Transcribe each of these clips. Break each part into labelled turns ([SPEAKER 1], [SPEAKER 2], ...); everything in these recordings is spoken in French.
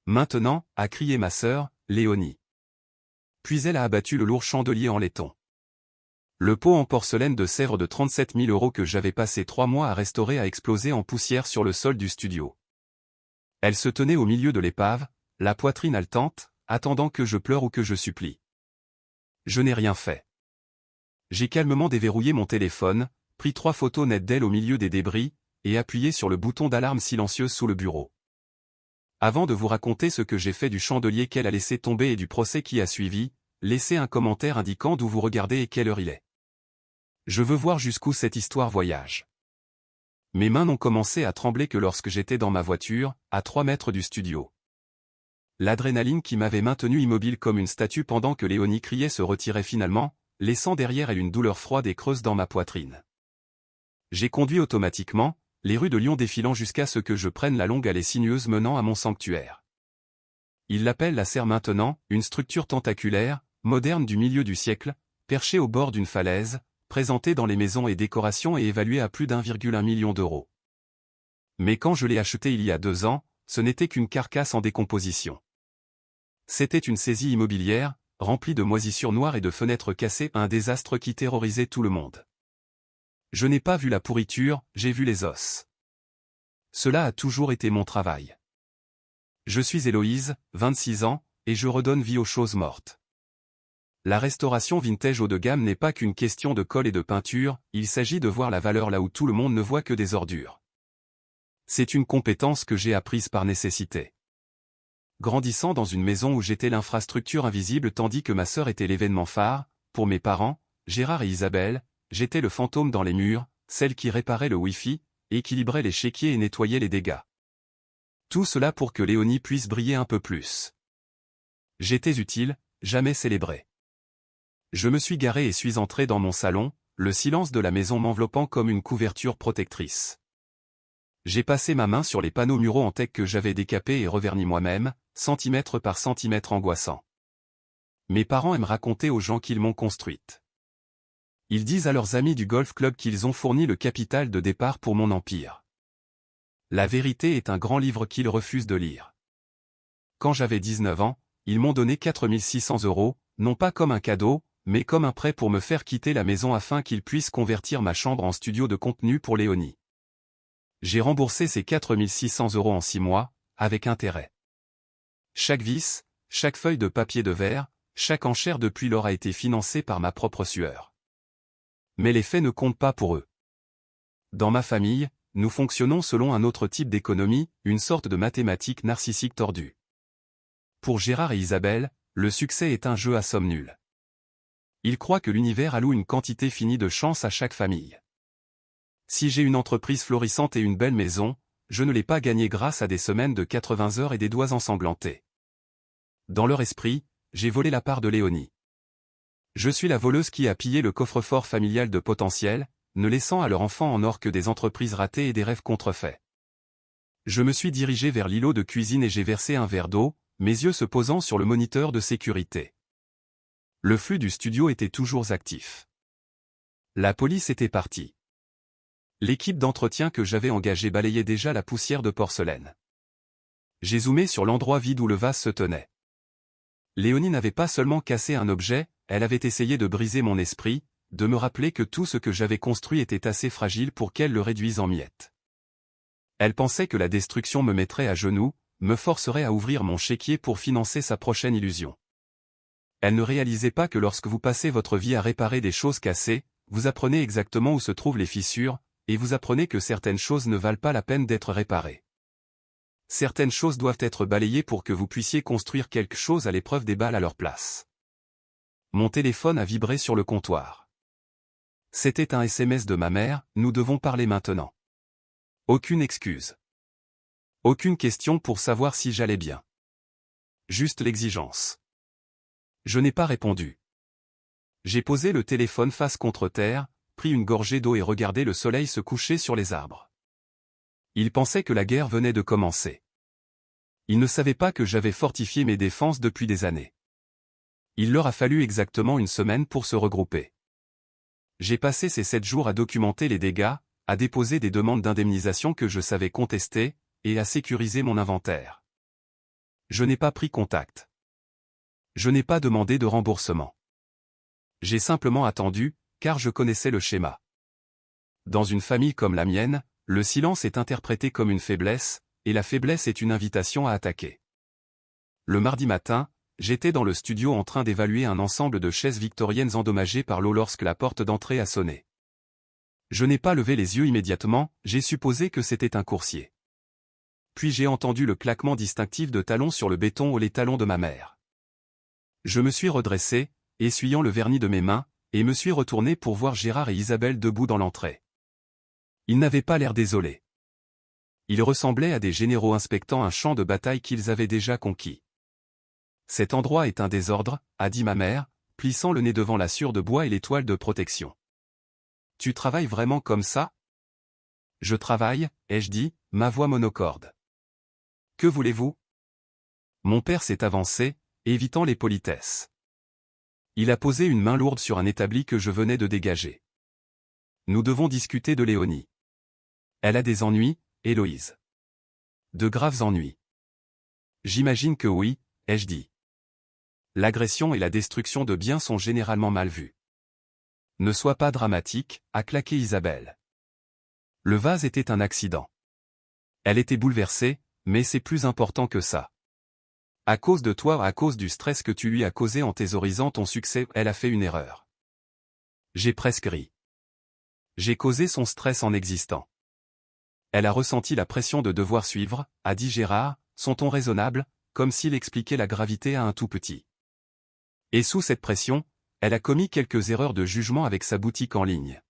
[SPEAKER 1] Maintenant, a crié ma sœur, Léonie. Puis elle a abattu le lourd chandelier en laiton. Le pot en porcelaine de Sèvres de 37 000 € que j'avais passé 3 mois à restaurer a explosé en poussière sur le sol du studio. Elle se tenait au milieu de l'épave, la poitrine haletante, attendant que je pleure ou que je supplie. Je n'ai rien fait. J'ai calmement déverrouillé mon téléphone, pris 3 photos nettes d'elle au milieu des débris, et appuyé sur le bouton d'alarme silencieuse sous le bureau. Avant de vous raconter ce que j'ai fait du chandelier qu'elle a laissé tomber et du procès qui a suivi, laissez un commentaire indiquant d'où vous regardez et quelle heure il est. Je veux voir jusqu'où cette histoire voyage. Mes mains n'ont commencé à trembler que lorsque j'étais dans ma voiture, à 3 mètres du studio. L'adrénaline qui m'avait maintenu immobile comme une statue pendant que Léonie criait se retirait finalement, laissant derrière elle une douleur froide et creuse dans ma poitrine. J'ai conduit automatiquement, les rues de Lyon défilant jusqu'à ce que je prenne la longue allée sinueuse menant à mon sanctuaire. Ils l'appellent la serre maintenant, une structure tentaculaire, moderne du milieu du siècle, perchée au bord d'une falaise, présentée dans les maisons et décorations et évaluée à plus d'1,1 million d'euros. Mais quand je l'ai achetée il y a 2 ans, ce n'était qu'une carcasse en décomposition. C'était une saisie immobilière, remplie de moisissures noires et de fenêtres cassées, un désastre qui terrorisait tout le monde. Je n'ai pas vu la pourriture, j'ai vu les os. Cela a toujours été mon travail. Je suis Héloïse, 26 ans, et je redonne vie aux choses mortes. La restauration vintage haut de gamme n'est pas qu'une question de colle et de peinture, il s'agit de voir la valeur là où tout le monde ne voit que des ordures. C'est une compétence que j'ai apprise par nécessité. Grandissant dans une maison où j'étais l'infrastructure invisible tandis que ma sœur était l'événement phare, pour mes parents, Gérard et Isabelle, j'étais le fantôme dans les murs, celle qui réparait le Wi-Fi, équilibrait les chéquiers et nettoyait les dégâts. Tout cela pour que Léonie puisse briller un peu plus. J'étais utile, jamais célébré. Je me suis garé et suis entré dans mon salon, le silence de la maison m'enveloppant comme une couverture protectrice. J'ai passé ma main sur les panneaux muraux en teck que j'avais décapés et revernis moi-même, centimètre par centimètre angoissant. Mes parents aiment raconter aux gens qu'ils m'ont construite. Ils disent à leurs amis du golf club qu'ils ont fourni le capital de départ pour mon empire. La vérité est un grand livre qu'ils refusent de lire. Quand j'avais 19 ans, ils m'ont donné 4 600 €, non pas comme un cadeau, mais comme un prêt pour me faire quitter la maison afin qu'ils puissent convertir ma chambre en studio de contenu pour Léonie. J'ai remboursé ces 4 600 € en 6 mois, avec intérêt. Chaque vis, chaque feuille de papier de verre, chaque enchère depuis lors a été financée par ma propre sueur. Mais les faits ne comptent pas pour eux. Dans ma famille, nous fonctionnons selon un autre type d'économie, une sorte de mathématiques narcissique tordue. Pour Gérard et Isabelle, le succès est un jeu à somme nulle. Ils croient que l'univers alloue une quantité finie de chance à chaque famille. Si j'ai une entreprise florissante et une belle maison, je ne l'ai pas gagnée grâce à des semaines de 80 heures et des doigts ensanglantés. Dans leur esprit, j'ai volé la part de Léonie. Je suis la voleuse qui a pillé le coffre-fort familial de potentiel, ne laissant à leur enfant en or que des entreprises ratées et des rêves contrefaits. Je me suis dirigé vers l'îlot de cuisine et j'ai versé un verre d'eau, mes yeux se posant sur le moniteur de sécurité. Le flux du studio était toujours actif. La police était partie. L'équipe d'entretien que j'avais engagée balayait déjà la poussière de porcelaine. J'ai zoomé sur l'endroit vide où le vase se tenait. Léonie n'avait pas seulement cassé un objet, elle avait essayé de briser mon esprit, de me rappeler que tout ce que j'avais construit était assez fragile pour qu'elle le réduise en miettes. Elle pensait que la destruction me mettrait à genoux, me forcerait à ouvrir mon chéquier pour financer sa prochaine illusion. Elle ne réalisait pas que lorsque vous passez votre vie à réparer des choses cassées, vous apprenez exactement où se trouvent les fissures, et vous apprenez que certaines choses ne valent pas la peine d'être réparées. Certaines choses doivent être balayées pour que vous puissiez construire quelque chose à l'épreuve des balles à leur place. Mon téléphone a vibré sur le comptoir. C'était un SMS de ma mère, nous devons parler maintenant. Aucune excuse. Aucune question pour savoir si j'allais bien. Juste l'exigence. Je n'ai pas répondu. J'ai posé le téléphone face contre terre, pris une gorgée d'eau et regardé le soleil se coucher sur les arbres. Ils pensaient que la guerre venait de commencer. Ils ne savaient pas que j'avais fortifié mes défenses depuis des années. Il leur a fallu exactement une semaine pour se regrouper. J'ai passé ces 7 jours à documenter les dégâts, à déposer des demandes d'indemnisation que je savais contester, et à sécuriser mon inventaire. Je n'ai pas pris contact. Je n'ai pas demandé de remboursement. J'ai simplement attendu, car je connaissais le schéma. Dans une famille comme la mienne, le silence est interprété comme une faiblesse, et la faiblesse est une invitation à attaquer. Le mardi matin, j'étais dans le studio en train d'évaluer un ensemble de chaises victoriennes endommagées par l'eau lorsque la porte d'entrée a sonné. Je n'ai pas levé les yeux immédiatement, j'ai supposé que c'était un coursier. Puis j'ai entendu le claquement distinctif de talons sur le béton ou les talons de ma mère. Je me suis redressé, essuyant le vernis de mes mains, et me suis retourné pour voir Gérard et Isabelle debout dans l'entrée. Ils n'avaient pas l'air désolés. Ils ressemblaient à des généraux inspectant un champ de bataille qu'ils avaient déjà conquis. Cet endroit est un désordre, a dit ma mère, plissant le nez devant la sciure de bois et les toiles de protection. Tu travailles vraiment comme ça? Je travaille, ai-je dit, ma voix monocorde. Que voulez-vous? Mon père s'est avancé, évitant les politesses. Il a posé une main lourde sur un établi que je venais de dégager. Nous devons discuter de Léonie. Elle a des ennuis, Héloïse. De graves ennuis. J'imagine que oui, ai-je dit. L'agression et la destruction de biens sont généralement mal vues. Ne sois pas dramatique, a claqué Isabelle. Le vase était un accident. Elle était bouleversée, mais c'est plus important que ça. À cause de toi, à cause du stress que tu lui as causé en thésaurisant ton succès, elle a fait une erreur. J'ai presque ri. J'ai causé son stress en existant. Elle a ressenti la pression de devoir suivre, a dit Gérard, son ton raisonnable, comme s'il expliquait la gravité à un tout petit. Et sous cette pression, elle a commis quelques erreurs de jugement avec sa boutique en ligne.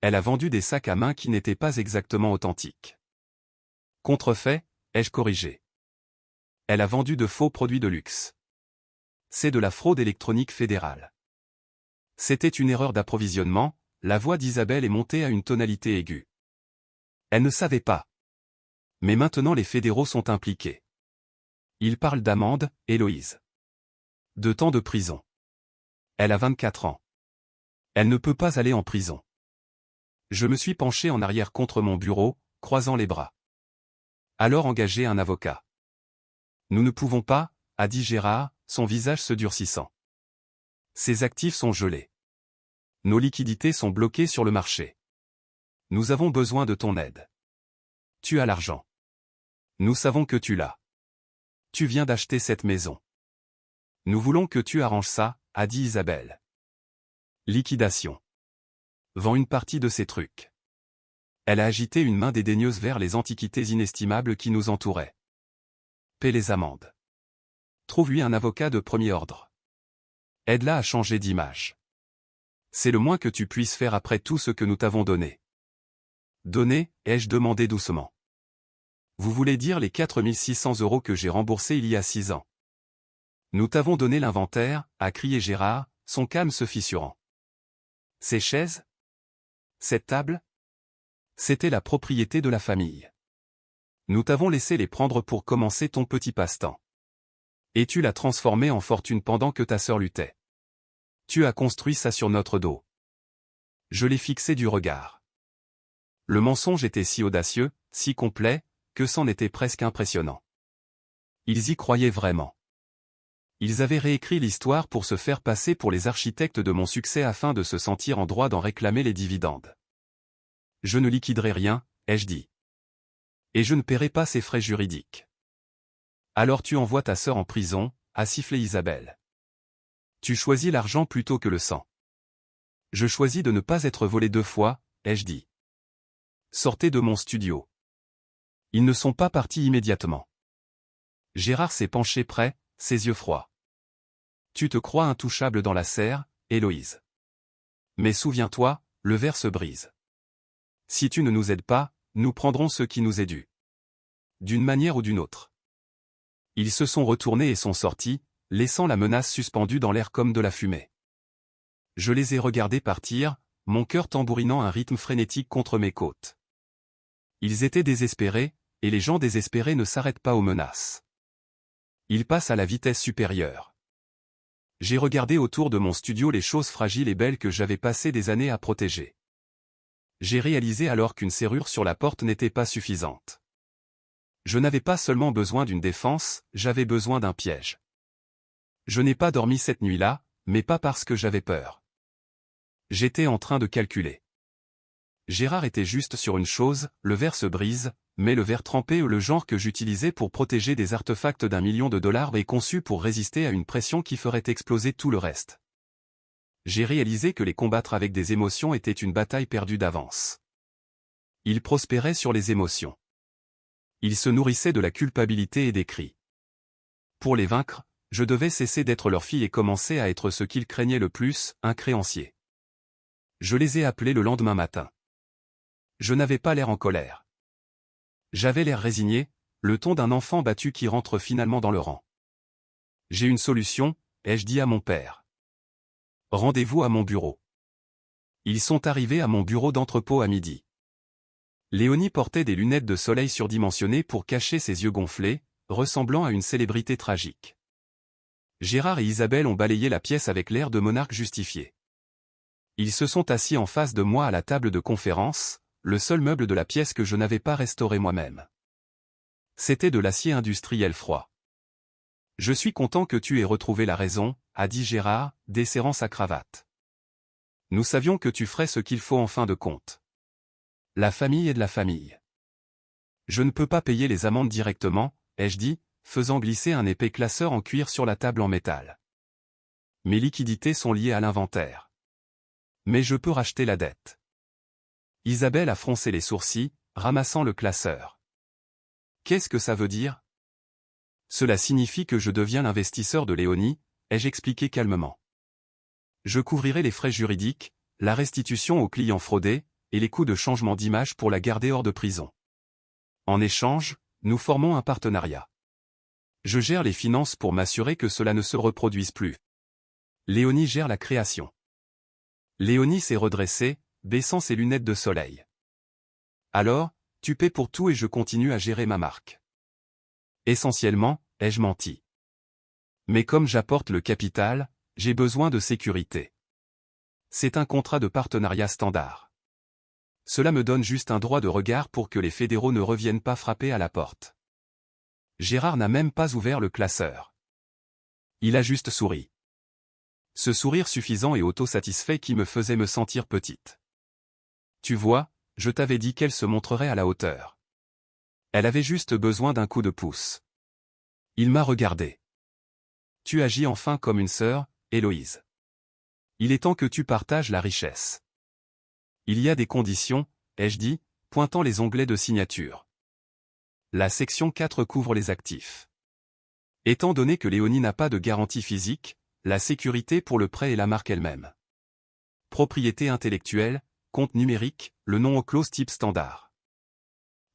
[SPEAKER 1] Elle a vendu des sacs à main qui n'étaient pas exactement authentiques. Contrefait, ai-je corrigé. Elle a vendu de faux produits de luxe. C'est de la fraude électronique fédérale. C'était une erreur d'approvisionnement, la voix d'Isabelle est montée à une tonalité aiguë. Elle ne savait pas. Mais maintenant les fédéraux sont impliqués. Ils parlent d'amende, Héloïse. De temps de prison. Elle a 24 ans. Elle ne peut pas aller en prison. Je me suis penché en arrière contre mon bureau, croisant les bras. Alors engagez un avocat. Nous ne pouvons pas, a dit Gérard, son visage se durcissant. Ses actifs sont gelés. Nos liquidités sont bloquées sur le marché. Nous avons besoin de ton aide. Tu as l'argent. Nous savons que tu l'as. Tu viens d'acheter cette maison. Nous voulons que tu arranges ça, a dit Isabelle. Liquidation. Vends une partie de ces trucs. Elle a agité une main dédaigneuse vers les antiquités inestimables qui nous entouraient. Paie les amendes. Trouve-lui un avocat de premier ordre. Aide-la à changer d'image. C'est le moins que tu puisses faire après tout ce que nous t'avons donné. Donné, ai-je demandé doucement. Vous voulez dire les 4600 € que j'ai remboursés il y a 6 ans. Nous t'avons donné l'inventaire, a crié Gérard, son calme se fissurant. Ces chaises? Cette table? C'était la propriété de la famille. Nous t'avons laissé les prendre pour commencer ton petit passe-temps. Et tu l'as transformé en fortune pendant que ta sœur luttait. Tu as construit ça sur notre dos. Je l'ai fixé du regard. Le mensonge était si audacieux, si complet, que c'en était presque impressionnant. Ils y croyaient vraiment. Ils avaient réécrit l'histoire pour se faire passer pour les architectes de mon succès afin de se sentir en droit d'en réclamer les dividendes. Je ne liquiderai rien, ai-je dit. Et je ne paierai pas ses frais juridiques. Alors tu envoies ta sœur en prison, a sifflé Isabelle. Tu choisis l'argent plutôt que le sang. Je choisis de ne pas être volé 2 fois, ai-je dit. Sortez de mon studio. Ils ne sont pas partis immédiatement. Gérard s'est penché près, ses yeux froids. Tu te crois intouchable dans la serre, Héloïse. Mais souviens-toi, le verre se brise. Si tu ne nous aides pas, nous prendrons ce qui nous est dû. D'une manière ou d'une autre. Ils se sont retournés et sont sortis, laissant la menace suspendue dans l'air comme de la fumée. Je les ai regardés partir, mon cœur tambourinant un rythme frénétique contre mes côtes. Ils étaient désespérés, et les gens désespérés ne s'arrêtent pas aux menaces. Ils passent à la vitesse supérieure. J'ai regardé autour de mon studio les choses fragiles et belles que j'avais passé des années à protéger. J'ai réalisé alors qu'une serrure sur la porte n'était pas suffisante. Je n'avais pas seulement besoin d'une défense, j'avais besoin d'un piège. Je n'ai pas dormi cette nuit-là, mais pas parce que j'avais peur. J'étais en train de calculer. Gérard était juste sur une chose, le verre se brise, mais le verre trempé ou le genre que j'utilisais pour protéger des artefacts d'1 million de dollars est conçu pour résister à une pression qui ferait exploser tout le reste. J'ai réalisé que les combattre avec des émotions était une bataille perdue d'avance. Ils prospéraient sur les émotions. Ils se nourrissaient de la culpabilité et des cris. Pour les vaincre, je devais cesser d'être leur fille et commencer à être ce qu'ils craignaient le plus, un créancier. Je les ai appelés le lendemain matin. Je n'avais pas l'air en colère. J'avais l'air résigné, le ton d'un enfant battu qui rentre finalement dans le rang. J'ai une solution, ai-je dit à mon père. Rendez-vous à mon bureau. Ils sont arrivés à mon bureau d'entrepôt à midi. Léonie portait des lunettes de soleil surdimensionnées pour cacher ses yeux gonflés, ressemblant à une célébrité tragique. Gérard et Isabelle ont balayé la pièce avec l'air de monarque justifié. Ils se sont assis en face de moi à la table de conférence, le seul meuble de la pièce que je n'avais pas restauré moi-même. C'était de l'acier industriel froid. « Je suis content que tu aies retrouvé la raison », a dit Gérard, desserrant sa cravate. « Nous savions que tu ferais ce qu'il faut en fin de compte. La famille est de la famille. Je ne peux pas payer les amendes directement, ai-je dit, faisant glisser un épais classeur en cuir sur la table en métal. Mes liquidités sont liées à l'inventaire. Mais je peux racheter la dette. Isabelle a froncé les sourcils, ramassant le classeur. Qu'est-ce que ça veut dire? Cela signifie que je deviens l'investisseur de Léonie, ai-je expliqué calmement. Je couvrirai les frais juridiques, la restitution aux clients fraudés, et les coûts de changement d'image pour la garder hors de prison. En échange, nous formons un partenariat. Je gère les finances pour m'assurer que cela ne se reproduise plus. Léonie gère la création. Léonie s'est redressée, baissant ses lunettes de soleil. Alors, tu paies pour tout et je continue à gérer ma marque. Essentiellement, ai-je menti. Mais comme j'apporte le capital, j'ai besoin de sécurité. C'est un contrat de partenariat standard. Cela me donne juste un droit de regard pour que les fédéraux ne reviennent pas frapper à la porte. Gérard n'a même pas ouvert le classeur. Il a juste souri. Ce sourire suffisant et autosatisfait qui me faisait me sentir petite. Tu vois, je t'avais dit qu'elle se montrerait à la hauteur. Elle avait juste besoin d'un coup de pouce. Il m'a regardé. Tu agis enfin comme une sœur, Héloïse. Il est temps que tu partages la richesse. Il y a des conditions, ai-je dit, pointant les onglets de signature. La section 4 couvre les actifs. Étant donné que Léonie n'a pas de garantie physique, la sécurité pour le prêt est la marque elle-même. Propriété intellectuelle, compte numérique, le nom aux clauses type standard.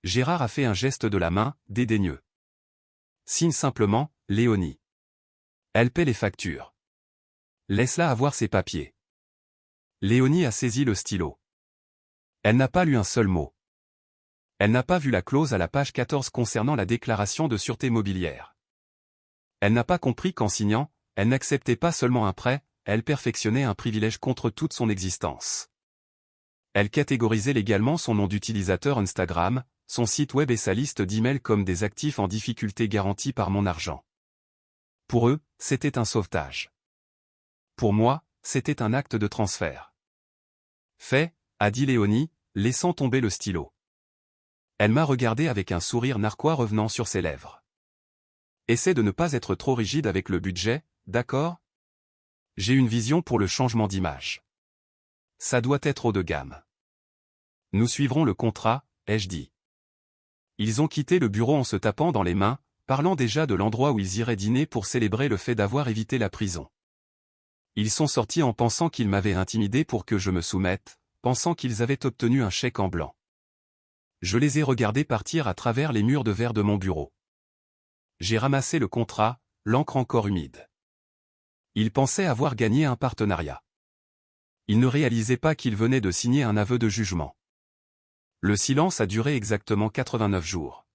[SPEAKER 1] Gérard a fait un geste de la main, dédaigneux. Signe simplement, Léonie. Elle paie les factures. Laisse-la avoir ses papiers. Léonie a saisi le stylo. Elle n'a pas lu un seul mot. Elle n'a pas vu la clause à la page 14 concernant la déclaration de sûreté mobilière. Elle n'a pas compris qu'en signant, elle n'acceptait pas seulement un prêt, elle perfectionnait un privilège contre toute son existence. Elle catégorisait légalement son nom d'utilisateur Instagram, son site web et sa liste d'emails comme des actifs en difficulté garantis par mon argent. Pour eux, c'était un sauvetage. Pour moi, c'était un acte de transfert. Fait, a dit Léonie, laissant tomber le stylo. Elle m'a regardé avec un sourire narquois revenant sur ses lèvres. Essaie de ne pas être trop rigide avec le budget, d'accord? J'ai une vision pour le changement d'image. Ça doit être haut de gamme. Nous suivrons le contrat, ai-je dit. Ils ont quitté le bureau en se tapant dans les mains, parlant déjà de l'endroit où ils iraient dîner pour célébrer le fait d'avoir évité la prison. Ils sont sortis en pensant qu'ils m'avaient intimidé pour que je me soumette, pensant qu'ils avaient obtenu un chèque en blanc. Je les ai regardés partir à travers les murs de verre de mon bureau. J'ai ramassé le contrat, l'encre encore humide. Ils pensaient avoir gagné un partenariat. Ils ne réalisaient pas qu'ils venaient de signer un aveu de jugement. Le silence a duré exactement 89 jours.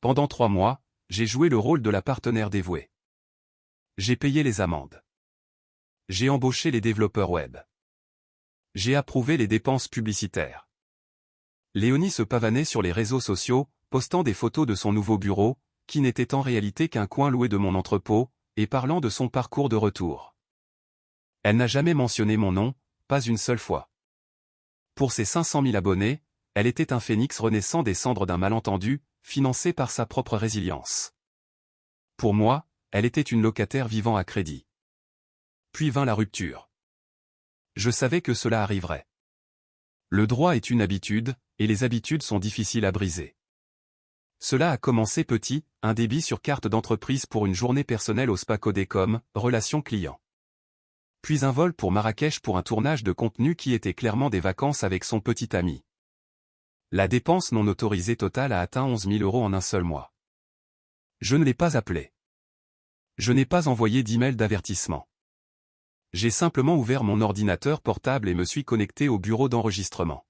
[SPEAKER 1] Pendant 3 mois, j'ai joué le rôle de la partenaire dévouée. J'ai payé les amendes. J'ai embauché les développeurs web. J'ai approuvé les dépenses publicitaires. Léonie se pavanait sur les réseaux sociaux, postant des photos de son nouveau bureau, qui n'était en réalité qu'un coin loué de mon entrepôt, et parlant de son parcours de retour. Elle n'a jamais mentionné mon nom, pas une seule fois. Pour ses 500 000 abonnés, elle était un phénix renaissant des cendres d'un malentendu, financé par sa propre résilience. Pour moi, elle était une locataire vivant à crédit. Puis vint la rupture. Je savais que cela arriverait. Le droit est une habitude, et les habitudes sont difficiles à briser. Cela a commencé petit, un débit sur carte d'entreprise pour une journée personnelle au Spa Codecom, relation client. Puis un vol pour Marrakech pour un tournage de contenu qui était clairement des vacances avec son petit ami. La dépense non autorisée totale a atteint 11 000 € en un seul mois. Je ne l'ai pas appelé. Je n'ai pas envoyé d'email d'avertissement. J'ai simplement ouvert mon ordinateur portable et me suis connecté au bureau d'enregistrement.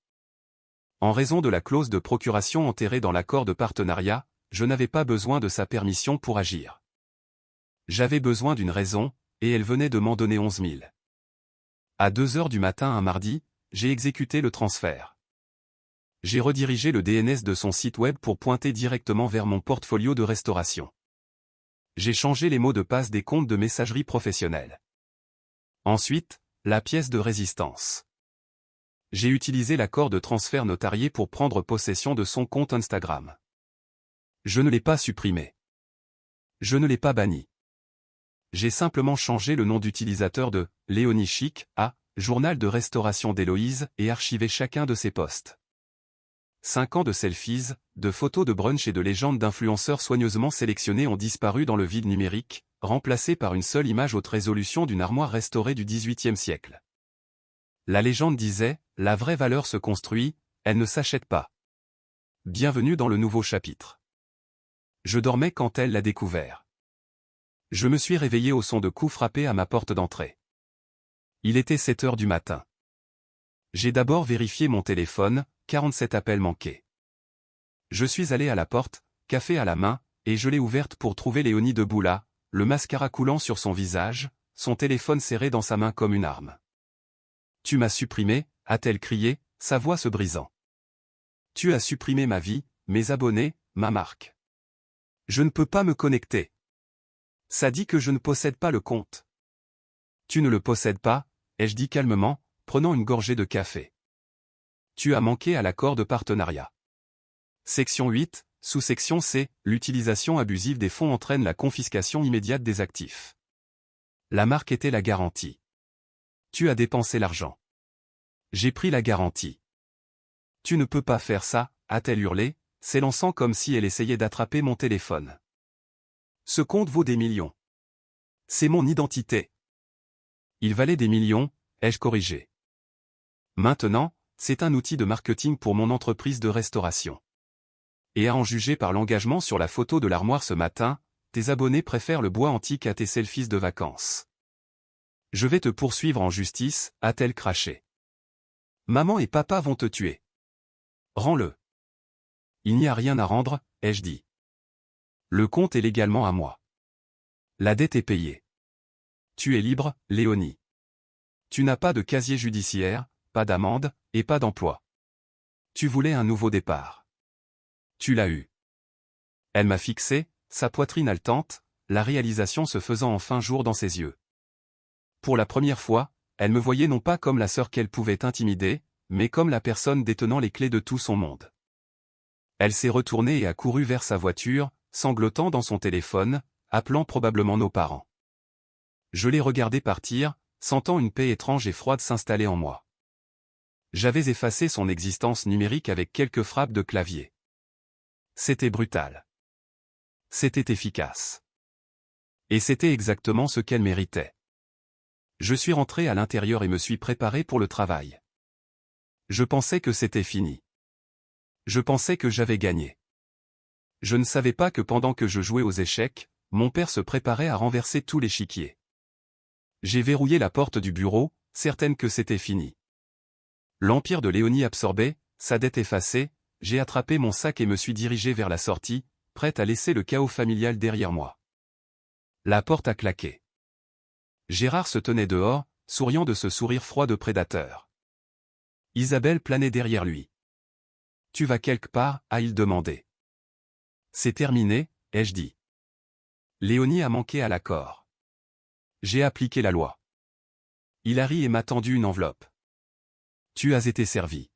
[SPEAKER 1] En raison de la clause de procuration enterrée dans l'accord de partenariat, je n'avais pas besoin de sa permission pour agir. J'avais besoin d'une raison, et elle venait de m'en donner 11 000. À 2 heures du matin un mardi, j'ai exécuté le transfert. J'ai redirigé le DNS de son site web pour pointer directement vers mon portfolio de restauration. J'ai changé les mots de passe des comptes de messagerie professionnelle. Ensuite, la pièce de résistance. J'ai utilisé l'accord de transfert notarié pour prendre possession de son compte Instagram. Je ne l'ai pas supprimé. Je ne l'ai pas banni. J'ai simplement changé le nom d'utilisateur de « Léonie Chic » à « Journal de restauration d'Héloïse » et archivé chacun de ses posts. 5 ans de selfies, de photos de brunch et de légendes d'influenceurs soigneusement sélectionnées ont disparu dans le vide numérique, remplacées par une seule image haute résolution d'une armoire restaurée du XVIIIe siècle. La légende disait « La vraie valeur se construit, elle ne s'achète pas ». Bienvenue dans le nouveau chapitre. Je dormais quand elle l'a découvert. Je me suis réveillé au son de coups frappés à ma porte d'entrée. Il était 7 heures du matin. J'ai d'abord vérifié mon téléphone, 47 appels manqués. Je suis allé à la porte, café à la main, et je l'ai ouverte pour trouver Léonie debout là, le mascara coulant sur son visage, son téléphone serré dans sa main comme une arme. « Tu m'as supprimé » a-t-elle crié, sa voix se brisant. « Tu as supprimé ma vie, mes abonnés, ma marque. Je ne peux pas me connecter. Ça dit que je ne possède pas le compte. » « Tu ne le possèdes pas » ai-je dit calmement, prenant une gorgée de café. « Tu as manqué à l'accord de partenariat. » Section 8, sous-section C, l'utilisation abusive des fonds entraîne la confiscation immédiate des actifs. La marque était la garantie. Tu as dépensé l'argent. J'ai pris la garantie. Tu ne peux pas faire ça, a-t-elle hurlé, s'élançant comme si elle essayait d'attraper mon téléphone. Ce compte vaut des millions. C'est mon identité. Il valait des millions, ai-je corrigé. Maintenant, c'est un outil de marketing pour mon entreprise de restauration. Et à en juger par l'engagement sur la photo de l'armoire ce matin, tes abonnés préfèrent le bois antique à tes selfies de vacances. Je vais te poursuivre en justice, a-t-elle craché. Maman et papa vont te tuer. Rends-le. Il n'y a rien à rendre, ai-je dit. Le compte est légalement à moi. La dette est payée. Tu es libre, Léonie. Tu n'as pas de casier judiciaire, pas d'amende, et pas d'emploi. Tu voulais un nouveau départ. Tu l'as eu. Elle m'a fixé, sa poitrine haletante, la réalisation se faisant enfin jour dans ses yeux. Pour la première fois, elle me voyait non pas comme la sœur qu'elle pouvait intimider, mais comme la personne détenant les clés de tout son monde. Elle s'est retournée et a couru vers sa voiture, sanglotant dans son téléphone, appelant probablement nos parents. Je l'ai regardé partir, sentant une paix étrange et froide s'installer en moi. J'avais effacé son existence numérique avec quelques frappes de clavier. C'était brutal. C'était efficace. Et c'était exactement ce qu'elle méritait. Je suis rentré à l'intérieur et me suis préparé pour le travail. Je pensais que c'était fini. Je pensais que j'avais gagné. Je ne savais pas que pendant que je jouais aux échecs, mon père se préparait à renverser tout l'échiquier. J'ai verrouillé la porte du bureau, certaine que c'était fini. L'empire de Léonie absorbé, sa dette effacée, j'ai attrapé mon sac et me suis dirigé vers la sortie, prête à laisser le chaos familial derrière moi. La porte a claqué. Gérard se tenait dehors, souriant de ce sourire froid de prédateur. Isabelle planait derrière lui. « Tu vas quelque part ?» a-t-il demandé. C'est terminé, ai-je dit. Léonie a manqué à l'accord. J'ai appliqué la loi. Il a ri et m'a tendu une enveloppe. Tu as été servi.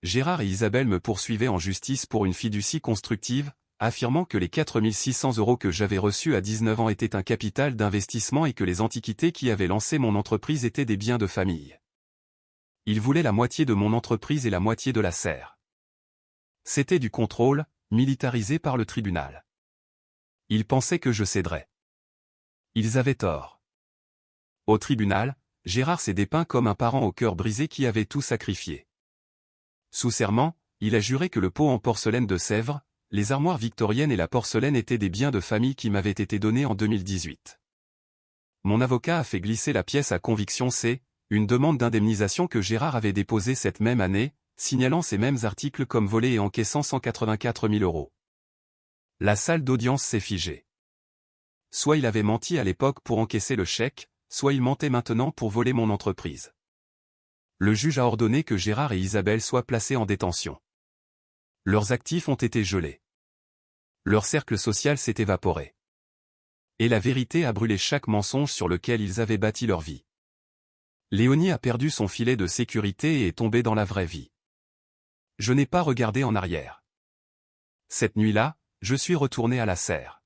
[SPEAKER 1] Gérard et Isabelle me poursuivaient en justice pour une fiducie constructive, affirmant que les 4 600 € que j'avais reçus à 19 ans étaient un capital d'investissement et que les antiquités qui avaient lancé mon entreprise étaient des biens de famille. Ils voulaient la moitié de mon entreprise et la moitié de la serre. C'était du contrôle, militarisé par le tribunal. Ils pensaient que je céderais. Ils avaient tort. Au tribunal, Gérard s'est dépeint comme un parent au cœur brisé qui avait tout sacrifié. Sous serment, il a juré que le pot en porcelaine de Sèvres, les armoires victoriennes et la porcelaine étaient des biens de famille qui m'avaient été donnés en 2018. Mon avocat a fait glisser la pièce à conviction C, une demande d'indemnisation que Gérard avait déposée cette même année, signalant ces mêmes articles comme volés et encaissant 184 000 €. La salle d'audience s'est figée. Soit il avait menti à l'époque pour encaisser le chèque, soit il mentait maintenant pour voler mon entreprise. Le juge a ordonné que Gérard et Isabelle soient placés en détention. Leurs actifs ont été gelés. Leur cercle social s'est évaporé. Et la vérité a brûlé chaque mensonge sur lequel ils avaient bâti leur vie. Léonie a perdu son filet de sécurité et est tombée dans la vraie vie. Je n'ai pas regardé en arrière. Cette nuit-là, je suis retourné à la serre.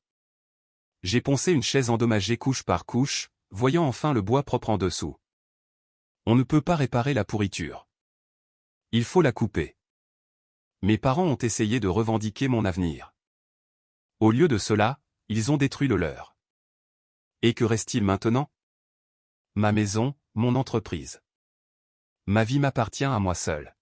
[SPEAKER 1] J'ai poncé une chaise endommagée couche par couche, voyant enfin le bois propre en dessous. On ne peut pas réparer la pourriture. Il faut la couper. Mes parents ont essayé de revendiquer mon avenir. Au lieu de cela, ils ont détruit le leur. Et que reste-t-il maintenant? Ma maison, mon entreprise. Ma vie m'appartient à moi seul.